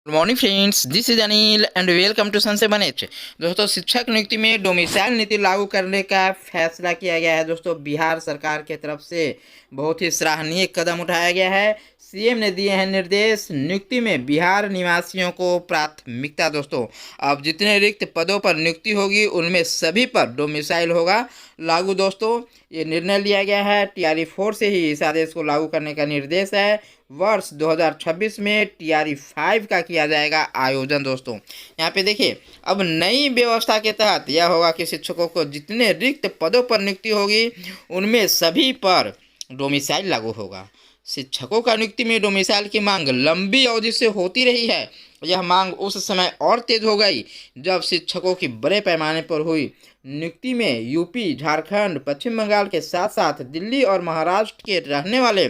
Good morning friends, this is Anil and welcome to संसे बनेच। दोस्तों, शिक्षक नियुक्ति में डोमिसाइल नीति लागू करने का फैसला किया गया है। दोस्तों, बिहार सरकार की तरफ से बहुत ही सराहनीय कदम उठाया गया है। सीएम ने दिए हैं निर्देश, नियुक्ति में बिहार निवासियों को प्राथमिकता। दोस्तों, अब जितने रिक्त पदों पर नियुक्ति होगी उनमें सभी पर डोमिसाइल होगा लागू। दोस्तों, ये निर्णय लिया गया है। टीआरई 4 से ही इस आदेश को लागू करने का निर्देश है। वर्ष 2026 में टीआरई 5 का किया जाएगा आयोजन। दोस्तों, यहाँ पे देखिए, अब नई व्यवस्था के तहत यह होगा कि शिक्षकों को जितने रिक्त पदों पर नियुक्ति होगी उनमें सभी पर डोमिसाइल लागू होगा। शिक्षकों का नियुक्ति में डोमिसाइल की मांग लंबी अवधि से होती रही है। यह मांग उस समय और तेज हो गई जब शिक्षकों की बड़े पैमाने पर हुई नियुक्ति में यूपी, झारखंड, पश्चिम बंगाल के साथ साथ दिल्ली और महाराष्ट्र के रहने वाले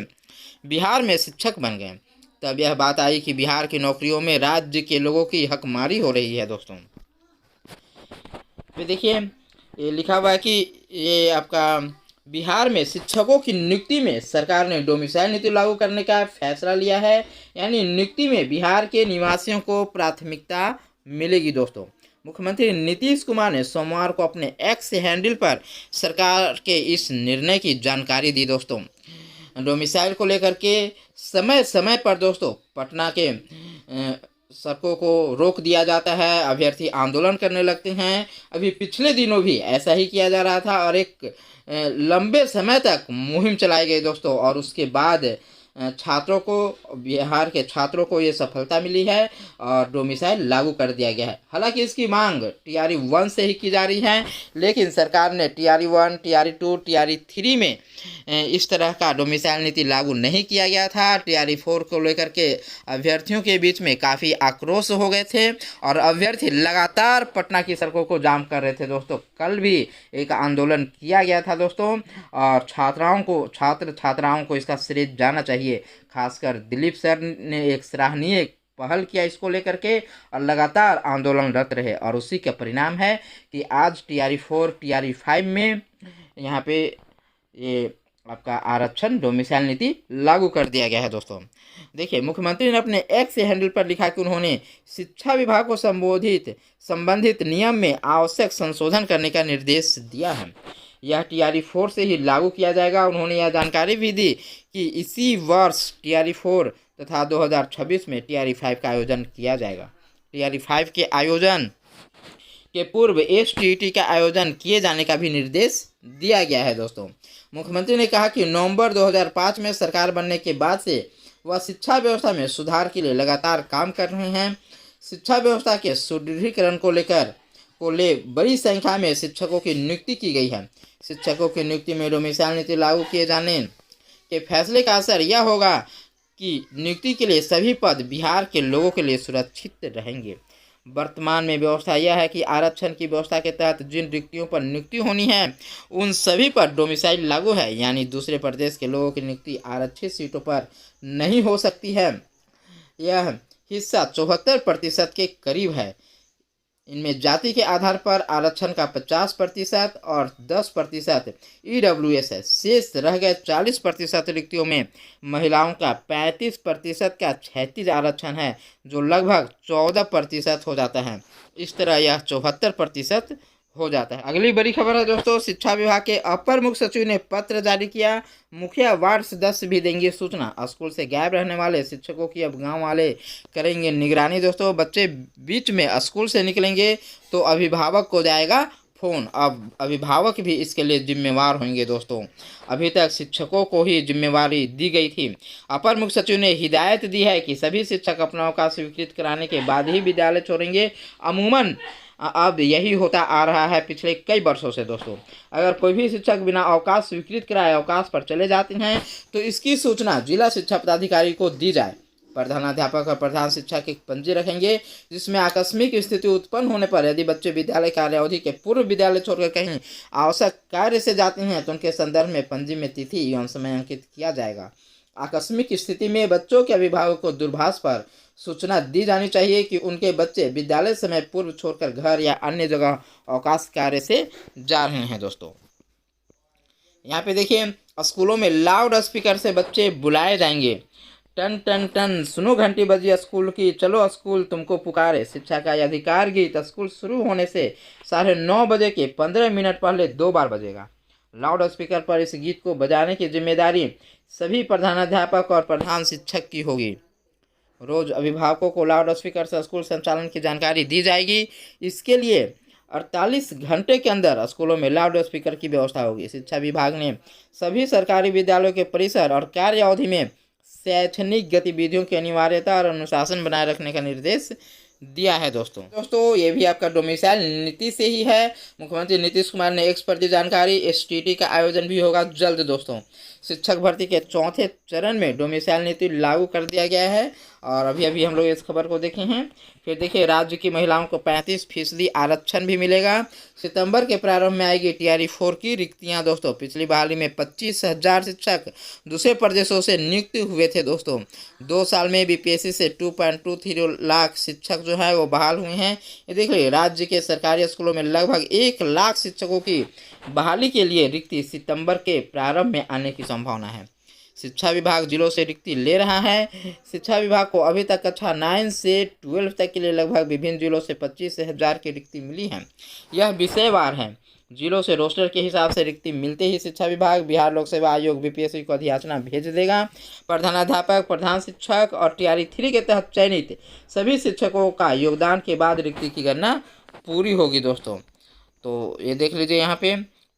बिहार में शिक्षक बन गए। तब यह बात आई कि बिहार की नौकरियों में राज्य के लोगों की हकमारी हो रही है। दोस्तों, तो देखिए, ये लिखा हुआ है कि ये आपका बिहार में शिक्षकों की नियुक्ति में सरकार ने डोमिसाइल नीति लागू करने का फैसला लिया है। यानी नियुक्ति में बिहार के निवासियों को प्राथमिकता मिलेगी। दोस्तों, मुख्यमंत्री नीतीश कुमार ने सोमवार को अपने एक्स हैंडल पर सरकार के इस निर्णय की जानकारी दी। दोस्तों, डोमिसाइल को लेकर के समय समय पर दोस्तों पटना के सड़कों को रोक दिया जाता है, अभ्यर्थी आंदोलन करने लगते हैं। अभी पिछले दिनों भी ऐसा ही किया जा रहा था और एक लंबे समय तक मुहिम चलाई गई। दोस्तों, और उसके बाद छात्रों को, बिहार के छात्रों को ये सफलता मिली है और डोमिसाइल लागू कर दिया गया है। हालांकि इसकी मांग टीआरई 1 से ही की जा रही है, लेकिन सरकार ने टीआरई 1, टीआरई 2, टीआरई 3 में इस तरह का डोमिसाइल नीति लागू नहीं किया गया था। टीआरई 4 को लेकर के अभ्यर्थियों के बीच में काफ़ी आक्रोश हो गए थे और अभ्यर्थी लगातार पटना की सड़कों को जाम कर रहे थे। दोस्तों, कल भी एक आंदोलन किया गया था। दोस्तों, और छात्राओं को इसका श्रेय जाना चाहिए। खासकर दिलीप सर ने एक सराहनीय पहल किया इसको लेकर के और लगातार आंदोलनरत रहे और उसी का परिणाम है कि आज टीआरई 4, टीआरई 5 में यहाँ पे ये आपका आरक्षण डोमिसाइल नीति लागू कर दिया गया है। दोस्तों, देखिए, मुख्यमंत्री ने अपने एक्स हैंडल पर लिखा कि उन्होंने शिक्षा विभाग को संबंधित नियम में आवश्यक संशोधन करने का निर्देश दिया है। यह टीआरई 4 से ही लागू किया जाएगा। उन्होंने यह जानकारी भी दी कि इसी वर्ष टीआरई 4 तथा 2026 में टीआरई 5 का आयोजन किया जाएगा। टीआरई 5 के आयोजन के पूर्व एसटीईटी का आयोजन किए जाने का भी निर्देश दिया गया है। दोस्तों, मुख्यमंत्री ने कहा कि नवंबर 2005 में सरकार बनने के बाद से वह शिक्षा व्यवस्था में सुधार के लिए लगातार काम कर रहे हैं। शिक्षा व्यवस्था के सुदृढ़ीकरण को ले बड़ी संख्या में शिक्षकों की नियुक्ति की गई है। शिक्षकों की नियुक्ति में डोमिसाइल नीति लागू किए जाने के फैसले का असर यह होगा कि नियुक्ति के लिए सभी पद बिहार के लोगों के लिए सुरक्षित रहेंगे। वर्तमान में व्यवस्था यह है कि आरक्षण की व्यवस्था के तहत जिन रिक्तियों पर नियुक्ति होनी है उन सभी पर डोमिसाइल लागू है। यानी दूसरे प्रदेश के लोगों की नियुक्ति आरक्षित सीटों पर नहीं हो सकती है। यह हिस्सा 74% के करीब है। इनमें जाति के आधार पर आरक्षण का 50% और 10% ईडब्ल्यूएस है। शेष रह गए 40% रिक्तियों में महिलाओं का 35% का क्षैतिज आरक्षण है, जो लगभग 14% हो जाता है। इस तरह यह 74% हो जाता है। अगली बड़ी खबर है दोस्तों, शिक्षा विभाग के अपर मुख्य सचिव ने पत्र जारी किया। मुखिया वार्ड सदस्य भी देंगे सूचना। स्कूल से गायब रहने वाले शिक्षकों की अब गांव वाले करेंगे निगरानी। दोस्तों, बच्चे बीच में स्कूल से निकलेंगे तो अभिभावक को जाएगा फोन। अब अभिभावक भी इसके लिए जिम्मेवार होंगे। दोस्तों, अभी तक शिक्षकों को ही जिम्मेवारी दी गई थी। अपर मुख्य सचिव ने हिदायत दी है कि सभी शिक्षक अपना अवकाश स्वीकृत कराने के बाद ही विद्यालय छोड़ेंगे। अमूमन अब यही होता आ रहा है पिछले कई वर्षों से। दोस्तों, अगर कोई भी शिक्षक बिना अवकाश स्वीकृत कराए अवकाश पर चले जाते हैं तो इसकी सूचना जिला शिक्षा पदाधिकारी को दी जाए। प्रधानाध्यापक और प्रधान शिक्षक एक पंजी रखेंगे जिसमें आकस्मिक स्थिति उत्पन्न होने पर यदि बच्चे विद्यालय कार्य अवधि के पूर्व विद्यालय छोड़कर कहीं आवश्यक कार्य से जाते हैं तो उनके संदर्भ में पंजी में तिथि एवं समय अंकित किया जाएगा। आकस्मिक स्थिति में बच्चों के अभिभावक को दूरभाष पर सूचना दी जानी चाहिए कि उनके बच्चे विद्यालय समय पूर्व छोड़कर घर या अन्य जगह अवकाश कार्य से जा रहे हैं। दोस्तों, यहाँ पे देखिए, स्कूलों में लाउड स्पीकर से बच्चे बुलाए जाएंगे। टन टन टन सुनो घंटी बजी स्कूल की, चलो स्कूल तुमको पुकारे, शिक्षा का यह अधिकार गीत स्कूल शुरू होने से 9:30 बजे के 15 मिनट पहले 2 बार बजेगा। लाउड स्पीकर पर इस गीत को बजाने की जिम्मेदारी सभी प्रधानाध्यापक और प्रधान शिक्षक की होगी। रोज अभिभावकों को लाउड स्पीकर से स्कूल संचालन की जानकारी दी जाएगी। इसके लिए 48 घंटे के अंदर स्कूलों में लाउड स्पीकर की व्यवस्था होगी। शिक्षा विभाग ने सभी सरकारी विद्यालयों के परिसर और कार्य अवधि में शैक्षणिक गतिविधियों की अनिवार्यता और अनुशासन बनाए रखने का निर्देश दिया है। दोस्तों ये भी आपका डोमिसाइल नीति से ही है। मुख्यमंत्री नीतीश कुमार ने एक्स पर दी जानकारी। STT का आयोजन भी होगा जल्द। दोस्तों शिक्षक भर्ती के चौथे चरण में डोमिसाइल नीति लागू कर दिया गया है और अभी हम लोग इस खबर को देखे हैं। फिर देखिए, राज्य की महिलाओं को 35% आरक्षण भी मिलेगा। सितंबर के प्रारंभ में आएगी TRE 4 की रिक्तियां। दोस्तों पिछली बहाली में 25,000 शिक्षक दूसरे प्रदेशों से नियुक्त हुए थे। दोस्तों 2 साल में BPSC से 2.23 लाख शिक्षक जो है वो बहाल हुए हैं। ये देख लीजिए, राज्य के सरकारी स्कूलों में लगभग 1 लाख शिक्षकों की बहाली के लिए रिक्ति सितंबर के प्रारंभ में आने की संभावना है। शिक्षा विभाग जिलों से रिक्ति ले रहा है। शिक्षा विभाग को अभी तक कक्षा 9 से 12 तक के लिए लगभग विभिन्न जिलों से 25,000 की रिक्ति मिली है। यह विषयवार है। जिलों से रोस्टर के हिसाब से रिक्ति मिलते ही शिक्षा विभाग बिहार लोक सेवा आयोग BPSC को अधियाचना भेज देगा। प्रधानाध्यापक, प्रधान शिक्षक और TRE 3 के तहत चयनित सभी शिक्षकों का योगदान के बाद रिक्ति की गणना पूरी होगी। दोस्तों तो ये देख लीजिए, यहाँ पे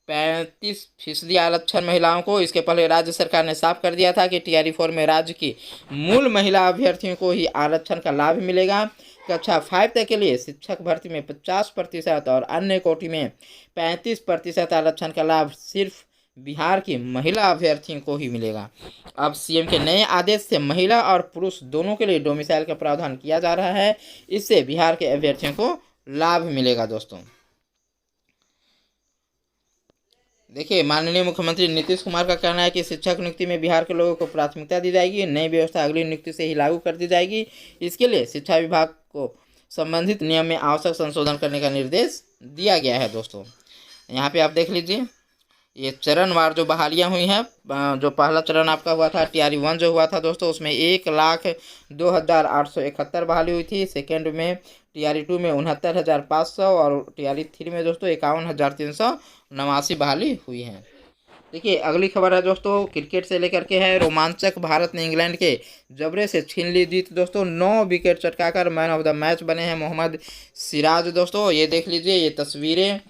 35% आरक्षण महिलाओं को। इसके पहले राज्य सरकार ने साफ कर दिया था कि TRE 4 में राज्य की मूल महिला अभ्यर्थियों को ही आरक्षण का लाभ मिलेगा। कक्षा 5 तक के लिए शिक्षक भर्ती में 50% और अन्य कोटि में 35% आरक्षण का लाभ सिर्फ बिहार की महिला अभ्यर्थियों को ही मिलेगा। अब CM के नए आदेश से महिला और पुरुष दोनों के लिए डोमिसाइल का प्रावधान किया जा रहा है। इससे बिहार के अभ्यर्थियों को लाभ मिलेगा। दोस्तों देखिए, माननीय मुख्यमंत्री नीतीश कुमार का कहना है कि शिक्षक नियुक्ति में बिहार के लोगों को प्राथमिकता दी जाएगी। नई व्यवस्था अगली नियुक्ति से ही लागू कर दी जाएगी। इसके लिए शिक्षा विभाग को संबंधित नियम में आवश्यक संशोधन करने का निर्देश दिया गया है। दोस्तों यहाँ पे आप देख लीजिए, ये चरणवार जो बहालियाँ हुई हैं। जो पहला चरण आपका हुआ था TRE 1 जो हुआ था दोस्तों, उसमें 1,02,871 बहाली हुई थी। सेकेंड में TRE 2 में 69,500 और TRE 3 में दोस्तों 51,389 बहाली हुई है। देखिए, अगली खबर है दोस्तों, क्रिकेट से लेकर के है। रोमांचक, भारत ने इंग्लैंड के जबरे से छीन ली जीत। दोस्तों 9 विकेट चटकाकर मैन ऑफ द मैच बने हैं मोहम्मद सिराज। दोस्तों ये देख लीजिए, ये तस्वीरें।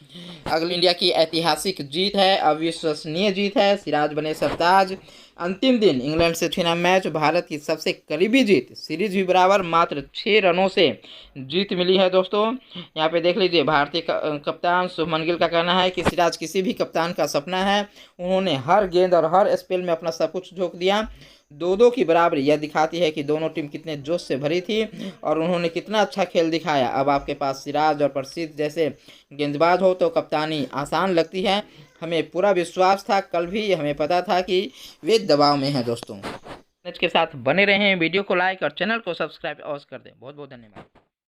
अगली इंडिया की ऐतिहासिक जीत है, अविश्वसनीय जीत है। सिराज बने सरताज। अंतिम दिन इंग्लैंड से छीना मैच, भारत की सबसे करीबी जीत। सीरीज भी बराबर, मात्र 6 रनों से जीत मिली है। दोस्तों यहाँ पे देख लीजिए, भारतीय कप्तान शुभमन गिल का कहना है कि सिराज किसी भी कप्तान का सपना है। उन्होंने हर गेंद और हर स्पेल में अपना सब कुछ झोंक दिया। 2-2 की बराबरी यह दिखाती है कि दोनों टीम कितने जोश से भरी थी और उन्होंने कितना अच्छा खेल दिखाया। अब आपके पास सिराज और प्रसिद्ध जैसे गेंदबाज हो तो कप्तानी आसान लगती है। हमें पूरा विश्वास था, कल भी हमें पता था कि वे दबाव में हैं। दोस्तों के साथ बने रहें, वीडियो को लाइक और चैनल को सब्सक्राइब अवश्य कर दें। बहुत बहुत धन्यवाद।